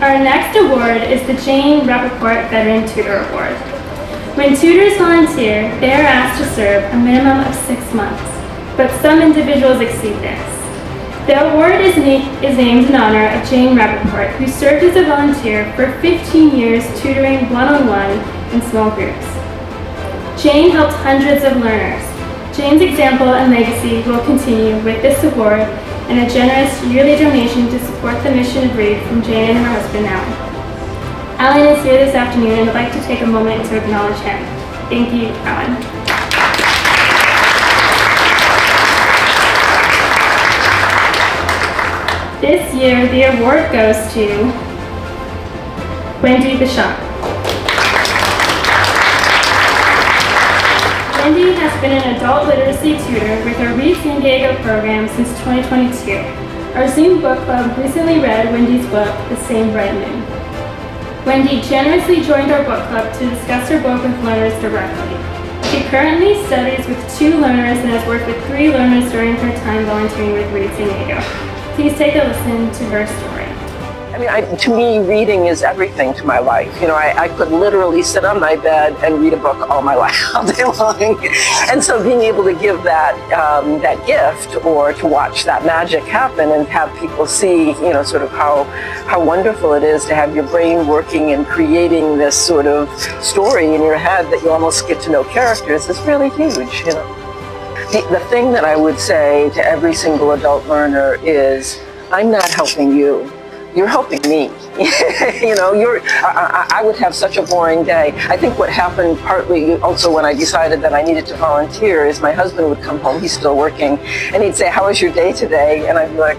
Our next award is the Jane Rappaport Veteran Tutor Award. When tutors volunteer, they are asked to serve a minimum of 6 months, but some individuals exceed this. The award is named in honor of Jane Rappaport, who served as a volunteer for 15 years tutoring one-on-one in small groups. Jane helped hundreds of learners. Jane's example and legacy will continue with this award and a generous yearly donation to support the mission of READ from Jane and her husband, Alan. Alan is here this afternoon and I'd like to take a moment to acknowledge him. Thank you, Alan. This year, the award goes to Wendy Bashant. Wendy has been an adult literacy tutor with our Read San Diego program since 2022. Our Zoom book club recently read Wendy's book, The Same Bright Moon. Wendy generously joined our book club to discuss her book with learners directly. She currently studies with 2 learners and has worked with 3 learners during her time volunteering with Read San Diego. Please take a listen to her story. I mean, to me, reading is everything to my life. You know, I could literally sit on my bed and read a book all my life, all day long. And so being able to give that gift, or to watch that magic happen and have people see, you know, sort of how wonderful it is to have your brain working and creating this sort of story in your head that you almost get to know characters is really huge, you know. The thing that I would say to every single adult learner is, I'm not helping you. You're helping me. You know, I would have such a boring day. I think what happened partly also when I decided that I needed to volunteer is my husband would come home, he's still working, and he'd say, how was your day today? And I'd be like,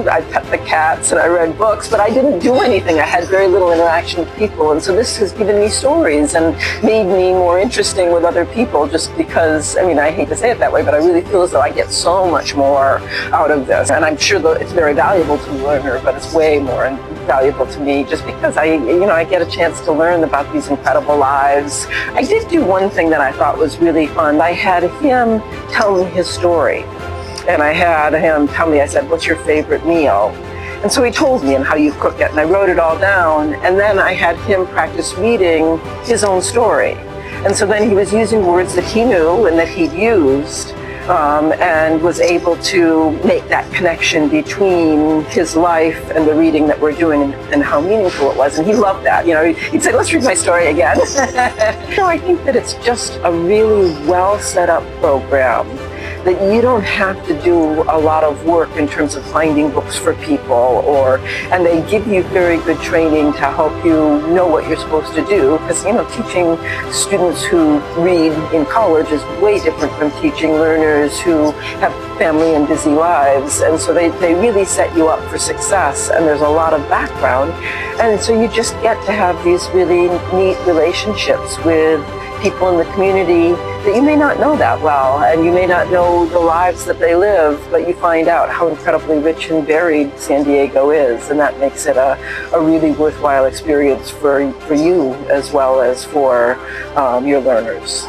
I pet the cats and I read books, but I didn't do anything. I had very little interaction with people. And so this has given me stories and made me more interesting with other people, just because, I mean, I hate to say it that way, but I really feel as though I get so much more out of this. And I'm sure that it's very valuable to the learner, but it's way more valuable to me just because I get a chance to learn about these incredible lives. I did do one thing that I thought was really fun. I had him tell me his story. And I had him tell me, I said, what's your favorite meal? And so he told me and how you cook it, and I wrote it all down. And then I had him practice reading his own story. And so then he was using words that he knew and that he'd used, and was able to make that connection between his life and the reading that we're doing and how meaningful it was. And he loved that. You know, he'd say, let's read my story again. So I think that it's just a really well set up program, that you don't have to do a lot of work in terms of finding books for people, and they give you very good training to help you know what you're supposed to do, because, you know, teaching students who read in college is way different from teaching learners who have family and busy lives. And so they really set you up for success, and there's a lot of background. And so you just get to have these really neat relationships with people in the community that you may not know that well, and you may not know the lives that they live, but you find out how incredibly rich and varied San Diego is, and that makes it a really worthwhile experience for you as well as for your learners.